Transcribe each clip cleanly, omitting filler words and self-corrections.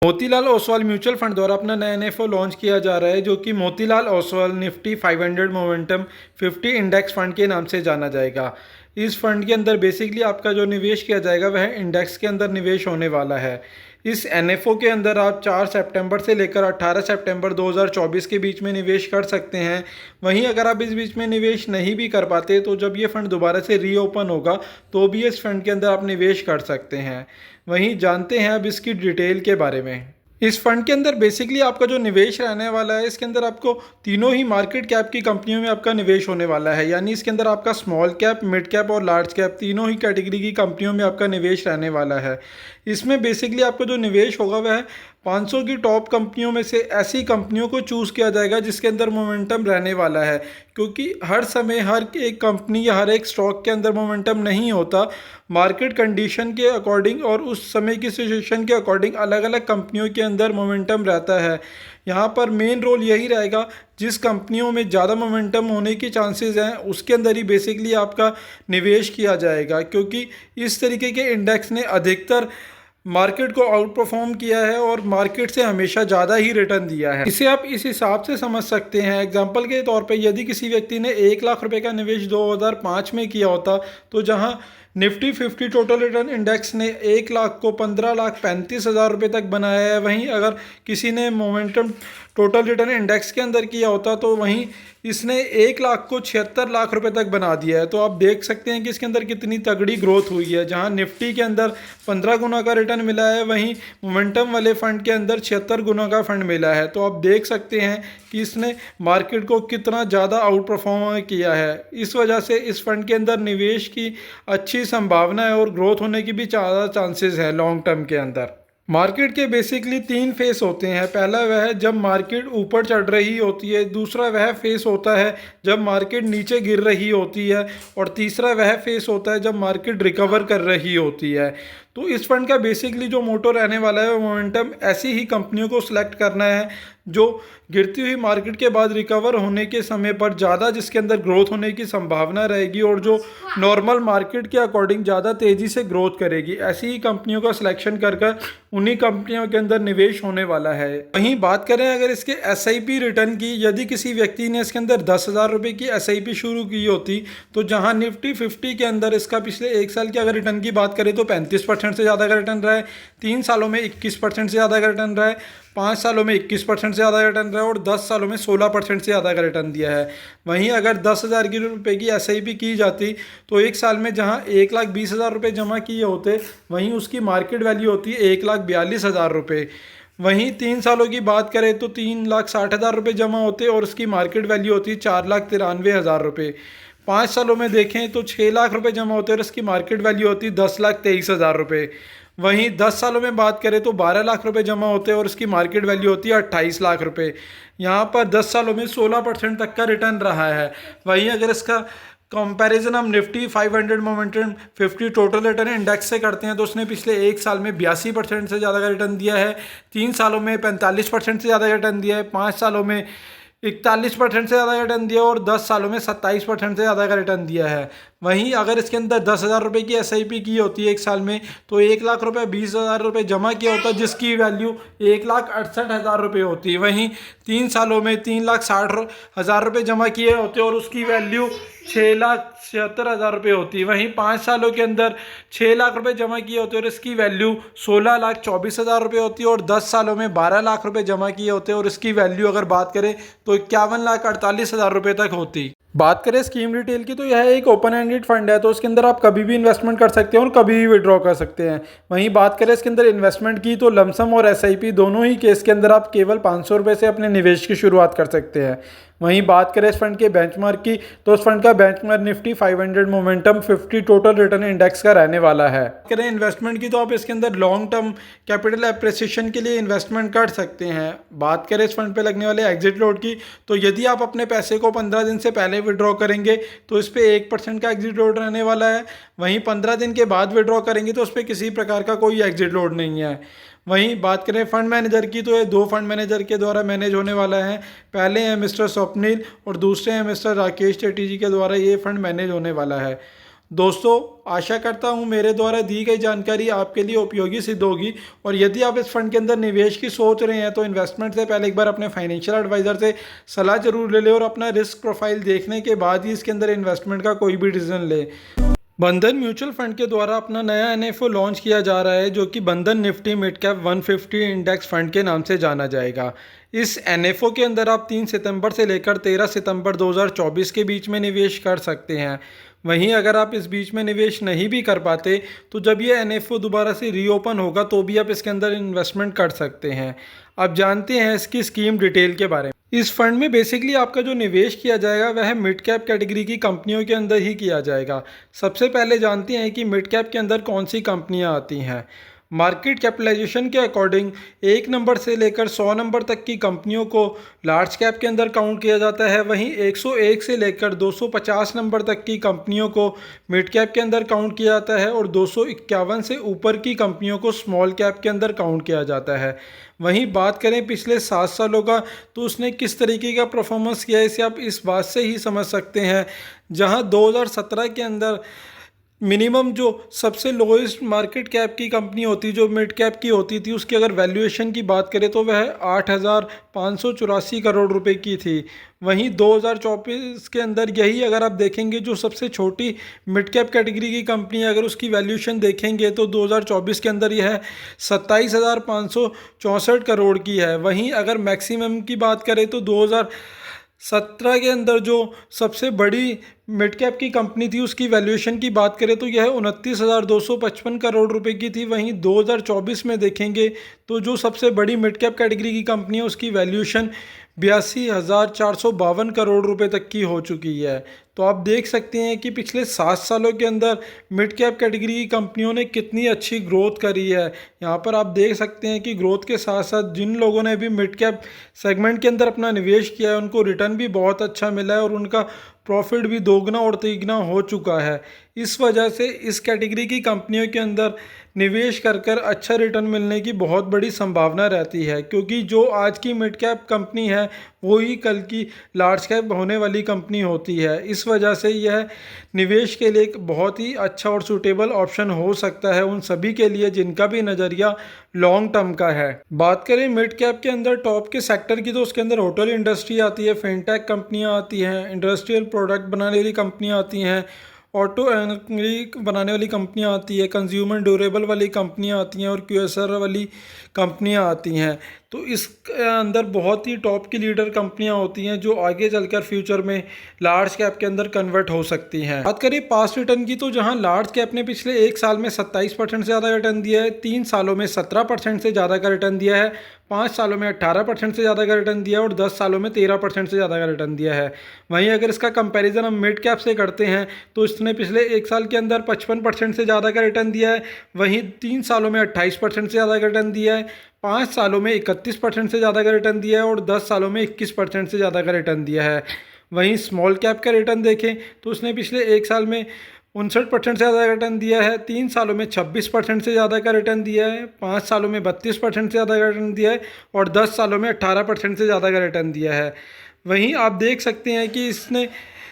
Motilal Oswal mutual fund द्वारा अपना नया एनएफओ लॉन्च किया जा रहा है, जो कि Motilal Oswal Nifty 500 momentum 50 index fund के नाम से जाना जाएगा। इस फंड के अंदर बेसिकली आपका जो निवेश किया जाएगा वह इंडेक्स के अंदर निवेश होने वाला है। इस एनएफओ के अंदर आप 4 सितंबर से लेकर 18 सितंबर 2024 के बीच में निवेश कर सकते हैं। वहीं अगर आप इस बीच में निवेश नहीं भी कर पाते तो जब ये फंड दोबारा से रीओपन होगा तो भी इस फंड के अंदर आप निवेश कर सकते हैं। वहीं जानते हैं अब इसकी डिटेल के बारे में। इस फंड के अंदर बेसिकली आपका जो निवेश रहने वाला है, इसके अंदर आपको तीनों ही मार्केट कैप की कंपनियों में आपका निवेश होने वाला है। यानी इसके अंदर आपका स्मॉल कैप, मिड कैप और लार्ज कैप तीनों ही कैटेगरी की कंपनियों में आपका निवेश रहने वाला है। इसमें बेसिकली आपका जो निवेश होगा वह 500 की टॉप कंपनियों में से ऐसी कंपनियों को चूज़ किया जाएगा जिसके अंदर मोमेंटम रहने वाला है, क्योंकि हर समय हर एक कंपनी या हर एक स्टॉक के अंदर मोमेंटम नहीं होता। मार्केट कंडीशन के अकॉर्डिंग और उस समय की सिचुएशन के अकॉर्डिंग अलग अलग कंपनियों के अंदर मोमेंटम रहता है। यहाँ पर मेन रोल यही रहेगा, जिस कंपनियों में ज़्यादा मोमेंटम होने की चांसेस हैं उसके अंदर ही बेसिकली आपका निवेश किया जाएगा, क्योंकि इस तरीके के इंडेक्स ने अधिकतर मार्केट को आउट परफॉर्म किया है और मार्केट से हमेशा ज़्यादा ही रिटर्न दिया है। इसे आप इस हिसाब से समझ सकते हैं, एग्जांपल के तौर पे यदि किसी व्यक्ति ने 1 लाख रुपए का निवेश 2005 में किया होता, तो जहां निफ्टी 50 टोटल रिटर्न इंडेक्स ने 1 लाख को 15,35,000 रुपये तक बनाया है, वहीं अगर किसी ने मोमेंटम टोटल रिटर्न इंडेक्स के अंदर किया होता तो वहीं इसने 1 लाख को 76 लाख रुपए तक बना दिया है। तो आप देख सकते हैं कि इसके अंदर कितनी तगड़ी ग्रोथ हुई है। जहां निफ्टी के अंदर 15 गुना का रिटर्न मिला है, वहीं मोमेंटम वाले फंड के अंदर 76 गुना का फंड मिला है। तो आप देख सकते हैं कि इसने मार्केट को कितना ज़्यादा आउट परफॉर्म किया है। इस वजह से इस फंड के अंदर निवेश की अच्छी संभावना है और ग्रोथ होने की भी ज़्यादा चांसेस है लॉन्ग टर्म के अंदर। मार्केट के बेसिकली 3 फेस होते हैं। पहला वह है जब मार्केट ऊपर चढ़ रही होती है, दूसरा वह फेस होता है जब मार्केट नीचे गिर रही होती है, और तीसरा वह फेस होता है जब मार्केट रिकवर कर रही होती है। तो इस फंड का बेसिकली जो मोटो रहने वाला है वो मोमेंटम ऐसी ही कंपनियों को सिलेक्ट करना है जो गिरती हुई मार्केट के बाद रिकवर होने के समय पर ज़्यादा जिसके अंदर ग्रोथ होने की संभावना रहेगी और जो नॉर्मल मार्केट के अकॉर्डिंग ज़्यादा तेज़ी से ग्रोथ करेगी, ऐसी ही कंपनियों का सिलेक्शन कर उन्हीं कंपनियों के अंदर निवेश होने वाला है। वहीं बात करें अगर इसके एसआईपी रिटर्न की, यदि किसी व्यक्ति ने इसके अंदर 10,000 रुपये की एसआईपी शुरू की होती, तो जहां निफ्टी 50 के अंदर इसका पिछले 1 साल के अगर रिटर्न की बात करें तो 35% से ज़्यादा का रिटर्न रहा है, 3 सालों में 21% से ज़्यादा का रिटर्न रहा है, 5 सालों में 21% से ज़्यादा का रिटर्न रहा है और 10 सालों में 16% से ज़्यादा का रिटर्न दिया है। वहीं अगर 10,000 रुपये की एसआईपी की जाती तो 1 साल में जहां 1,20,000 रुपये जमा किए होते, वहीं उसकी मार्केट वैल्यू होती है 1,42,000 रुपये। वहीं 3 सालों की बात करें तो 3,60,000 रुपये जमा होते और उसकी मार्केट वैल्यू होती है 4,93,000 रुपये। 5 सालों में देखें तो 6 लाख रुपए जमा होते हैं और इसकी मार्केट वैल्यू होती है 10,23,000 रुपये। वहीं 10 सालों में बात करें तो 12 लाख रुपए जमा होते हैं और इसकी मार्केट वैल्यू होती है 28 लाख रुपए। यहाँ पर 10 सालों में 16% तक का रिटर्न रहा है। वहीं अगर इसका कंपैरिजन हम Nifty 500 momentum 50 total return index से करते हैं तो उसने पिछले 1 साल में 82% से ज़्यादा का रिटर्न दिया है, 3 सालों में 45% से ज़्यादा का रिटर्न दिया है, 5 सालों में 41% से ज़्यादा का रिटर्न दिया और 10 सालों में 27% से ज़्यादा का रिटर्न दिया है। वहीं अगर इसके अंदर 10,000 रुपये की एसआईपी की होती है 1 साल में तो 1 लाख रुपये 20,000 रुपये जमा किया होता है जिसकी वैल्यू 1,68,000 रुपये होती है। वहीं 3 सालों में 3,60,000 रुपये जमा किए होते और उसकी वैल्यू 6,76,000 रुपये होती है। वहीं 5 सालों के अंदर 6 लाख रुपये जमा किए होते और इसकी वैल्यू 16,24,000 रुपये होती है और 10 सालों में 12 लाख रुपये जमा किए होते और इसकी वैल्यू अगर बात करें तो 51,48,000 रुपये तक होती। बात करें स्कीम डिटेल की तो यह एक ओपन एंडेड फंड है, तो इसके अंदर आप कभी भी इन्वेस्टमेंट कर सकते हैं और कभी भी विड्रॉ कर सकते हैं। वहीं बात करें इसके अंदर इन्वेस्टमेंट की तो लमसम और एसआईपी दोनों ही केस के अंदर आप केवल 500 रुपये से अपने निवेश की शुरुआत कर सकते हैं। वहीं बात करें इस फंड के बेंचमार्क की तो इस फंड का benchmark Nifty 500 momentum 50 total return index का रहने वाला है। करें इन्वेस्टमेंट की तो आप इसके अंदर लॉन्ग टर्म कैपिटल एप्रिसिएशन के लिए इन्वेस्टमेंट कर सकते हैं। बात करें इस फंड पे लगने वाले एग्जिट लोड की तो यदि आप अपने पैसे को 15 दिन से पहले विड्रॉ करेंगे तो इस पर 1% का एग्जिट लोड रहने वाला है। वहीं 15 दिन के बाद विड्रॉ करेंगे तो उस पर किसी प्रकार का कोई एग्जिट लोड नहीं है। वहीं बात करें फंड मैनेजर की तो ये 2 फंड मैनेजर के द्वारा मैनेज होने वाला है। पहले हैं मिस्टर स्वप्निल और दूसरे हैं मिस्टर राकेश चेट्टी जी के द्वारा ये फंड मैनेज होने वाला है। दोस्तों, आशा करता हूँ मेरे द्वारा दी गई जानकारी आपके लिए उपयोगी सिद्ध होगी। और यदि आप इस फंड के अंदर निवेश की सोच रहे हैं तो इन्वेस्टमेंट से पहले एक बार अपने फाइनेंशियल एडवाइजर से सलाह जरूर ले लें और अपना रिस्क प्रोफाइल देखने के बाद ही इसके अंदर इन्वेस्टमेंट का कोई भी डिसीजन लें। बंधन म्यूचुअल फंड के द्वारा अपना नया एनएफओ लॉन्च किया जा रहा है, जो कि बंधन Nifty mid cap 150 index fund के नाम से जाना जाएगा। इस एनएफओ के अंदर आप 3 सितंबर से लेकर 13 सितंबर 2024 के बीच में निवेश कर सकते हैं। वहीं अगर आप इस बीच में निवेश नहीं भी कर पाते तो जब ये एनएफओ दोबारा से रीओपन होगा तो भी आप इसके अंदर इन्वेस्टमेंट कर सकते हैं। आप जानते हैं इसकी स्कीम डिटेल के बारे में। इस फंड में बेसिकली आपका जो निवेश किया जाएगा वह मिड कैप कैटेगरी की कंपनियों के अंदर ही किया जाएगा। सबसे पहले जानते हैं कि मिड कैप के अंदर कौन सी कंपनियां आती हैं। मार्केट कैपिटलाइजेशन के अकॉर्डिंग 1 नंबर से लेकर 100 नंबर तक की कंपनियों को लार्ज कैप के अंदर काउंट किया जाता है। वहीं 101 से लेकर 250 नंबर तक की कंपनियों को मिड कैप के अंदर काउंट किया जाता है और 251 से ऊपर की कंपनियों को स्मॉल कैप के अंदर काउंट किया जाता है। वहीं बात करें पिछले 7 सालों का तो उसने किस तरीके का परफॉर्मेंस किया है इसे आप इस बात से ही समझ सकते हैं। जहां 2017 के अंदर मिनिमम जो सबसे लोएस्ट मार्केट कैप की कंपनी होती जो मिड कैप की होती थी, उसकी अगर वैल्यूएशन की बात करें तो वह 8,584 करोड़ रुपए की थी। वहीं 2024 के अंदर यही अगर आप देखेंगे जो सबसे छोटी मिड कैप कैटेगरी की कंपनी है, अगर उसकी वैल्यूएशन देखेंगे तो 2024 के अंदर यह 27,564 करोड़ की है। वहीं अगर मैक्सिमम की बात करें तो 2017 के अंदर जो सबसे बड़ी मिड कैप की कंपनी थी उसकी वैल्यूएशन की बात करें तो यह 29,255 करोड़ रुपए की थी। वहीं 2024 में देखेंगे तो जो सबसे बड़ी मिड कैप कैटेगरी की कंपनी है उसकी वैल्यूएशन 82,452 करोड़ रुपए तक की हो चुकी है। तो आप देख सकते हैं कि पिछले 7 सालों के अंदर मिड कैप कैटेगरी की कंपनियों ने कितनी अच्छी ग्रोथ करी है। यहाँ पर आप देख सकते हैं कि ग्रोथ के साथ साथ जिन लोगों ने भी मिड कैप सेगमेंट के अंदर अपना निवेश किया है उनको रिटर्न भी बहुत अच्छा मिला है और उनका प्रॉफिट भी दोगुना और तिगुना हो चुका है। इस वजह से इस कैटेगरी की कंपनियों के अंदर निवेश कर अच्छा रिटर्न मिलने की बहुत बड़ी संभावना रहती है, क्योंकि जो आज की मिड कैप कंपनी है वो ही कल की लार्ज कैप होने वाली कंपनी होती है। इस वजह से यह निवेश के लिए एक बहुत ही अच्छा और सूटेबल ऑप्शन हो सकता है उन सभी के लिए जिनका भी नज़रिया लॉन्ग टर्म का है। बात करें मिड कैप के अंदर टॉप के सेक्टर की तो उसके अंदर होटल इंडस्ट्री आती है, फिनटेक कंपनियां आती हैं, इंडस्ट्रियल प्रोडक्ट बनाने वाली कंपनियां आती हैं, ऑटो बनाने वाली कंपनियां आती है, कंज्यूमर ड्यूरेबल वाली कंपनियां आती हैं और क्यूएसआर वाली कंपनियां आती हैं। तो इस अंदर बहुत ही टॉप की लीडर कंपनियां होती हैं जो आगे चलकर फ्यूचर में लार्ज कैप के अंदर कन्वर्ट हो सकती हैं। बात करें पास्ट रिटर्न की तो जहां लार्ज कैप ने पिछले 1 साल में 27% से ज़्यादा रिटर्न दिया है, 3 सालों में 17% से ज़्यादा का रिटर्न दिया है, 5 सालों में 18% से ज़्यादा का रिटर्न दिया है और 10 सालों में 13% से ज़्यादा का रिटर्न दिया है। वहीं अगर इसका कंपैरिजन हम मिड कैप से करते हैं तो इसने पिछले 1 साल के अंदर 55% से ज़्यादा का रिटर्न दिया है, वहीं 3 सालों में 28% से ज़्यादा का रिटर्न दिया है, 5 सालों में 31% से ज़्यादा का रिटर्न दिया है और 10 सालों में 21% से ज़्यादा का रिटर्न दिया है। वहीं स्मॉल कैप का रिटर्न देखें तो उसने पिछले 1 साल में 59% से ज़्यादा का रिटर्न दिया है, 3 सालों में 26% से ज़्यादा का रिटर्न दिया है, 5 सालों में 32% से ज़्यादा का रिटर्न दिया है और 10 सालों में 18% से ज़्यादा का रिटर्न दिया है। वहीं आप देख सकते हैं कि इसने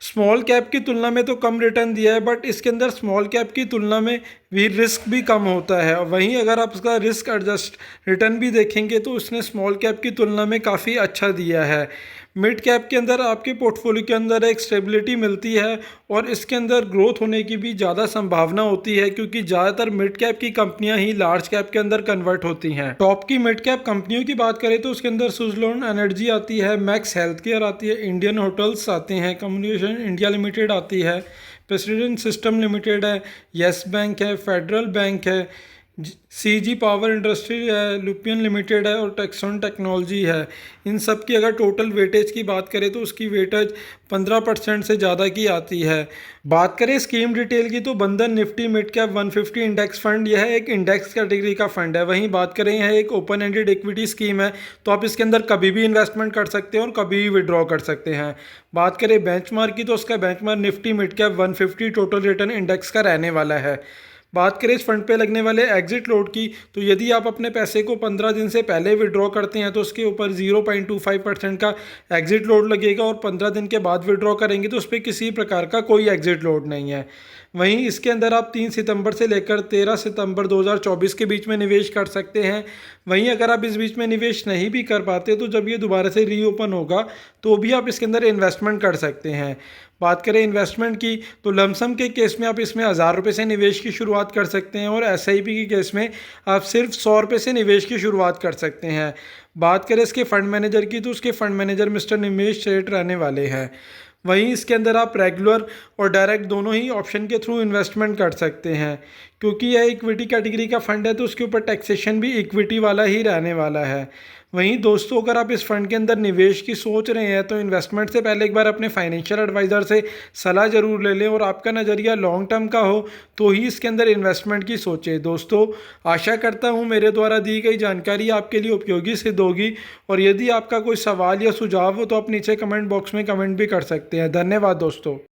स्मॉल कैप की तुलना में तो कम रिटर्न दिया है, बट इसके अंदर स्मॉल कैप की तुलना में भी रिस्क भी कम होता है। वहीं अगर आप इसका रिस्क एडजस्ट रिटर्न भी देखेंगे तो इसने स्मॉल कैप की तुलना में काफ़ी अच्छा दिया है। मिड कैप के अंदर आपके पोर्टफोलियो के अंदर एक स्टेबिलिटी मिलती है और इसके अंदर ग्रोथ होने की भी ज़्यादा संभावना होती है, क्योंकि ज़्यादातर मिड कैप की कंपनियां ही लार्ज कैप के अंदर कन्वर्ट होती हैं। टॉप की मिड कैप कंपनियों की बात करें तो उसके अंदर सुज़लोन एनर्जी आती है, मैक्स हेल्थ केयर आती है, इंडियन होटल्स आते हैं, कम्युनिकेशन इंडिया लिमिटेड आती है, प्रेसिडेंट सिस्टम लिमिटेड है, येस बैंक है, फेडरल बैंक है, सीजी पावर इंडस्ट्री है, लुपियन लिमिटेड है और टेक्सॉन टेक्नोलॉजी है। इन सब की अगर टोटल वेटेज की बात करें तो उसकी वेटेज 15% से ज़्यादा की आती है। बात करें स्कीम डिटेल की तो बंधन Nifty mid cap 150 index fund यह एक इंडेक्स कैटेगरी का फंड है। वहीं बात करें यह एक ओपन एंडेड इक्विटी स्कीम है, तो आप इसके अंदर कभी भी इन्वेस्टमेंट कर सकते हैं और कभी भी विड्रॉ कर सकते हैं। बात करें बेंचमार्क की तो उसका benchmark Nifty mid cap 150 total return index का रहने वाला है। बात करें इस फंड पे लगने वाले एग्जिट लोड की, तो यदि आप अपने पैसे को 15 दिन से पहले विड्रॉ करते हैं तो उसके ऊपर 0.25% का एग्जिट लोड लगेगा, और 15 दिन के बाद विड्रॉ करेंगे तो उस पर किसी प्रकार का कोई एग्जिट लोड नहीं है। वहीं इसके अंदर आप 3 सितंबर से लेकर 13 सितंबर 2024 के बीच में निवेश कर सकते हैं। वहीं अगर आप इस बीच में निवेश नहीं भी कर पाते तो जब ये दोबारा से रीओपन होगा तो भी आप इसके अंदर इन्वेस्टमेंट कर सकते हैं। बात करें इन्वेस्टमेंट की, तो लमसम के केस में आप इसमें 1000 रुपये से निवेश की शुरुआत कर सकते हैं, और एसआईपी के केस में आप सिर्फ 100 रुपये से निवेश की शुरुआत कर सकते हैं। बात करें इसके फंड मैनेजर की, तो उसके फंड मैनेजर मिस्टर निमेश सेठ रहने वाले हैं। वहीं इसके अंदर आप रेगुलर और डायरेक्ट दोनों ही ऑप्शन के थ्रू इन्वेस्टमेंट कर सकते हैं। क्योंकि यह इक्विटी कैटेगरी का फंड है तो उसके ऊपर टैक्सेशन भी इक्विटी वाला ही रहने वाला है। वहीं दोस्तों, अगर आप इस फंड के अंदर निवेश की सोच रहे हैं तो इन्वेस्टमेंट से पहले एक बार अपने फाइनेंशियल एडवाइज़र से सलाह ज़रूर ले लें, और आपका नज़रिया लॉन्ग टर्म का हो तो ही इसके अंदर इन्वेस्टमेंट की सोचें। दोस्तों, आशा करता हूँ मेरे द्वारा दी गई जानकारी आपके लिए उपयोगी सिद्ध होगी, और यदि आपका कोई सवाल या सुझाव हो तो आप नीचे कमेंट बॉक्स में कमेंट भी कर सकते हैं। धन्यवाद दोस्तों।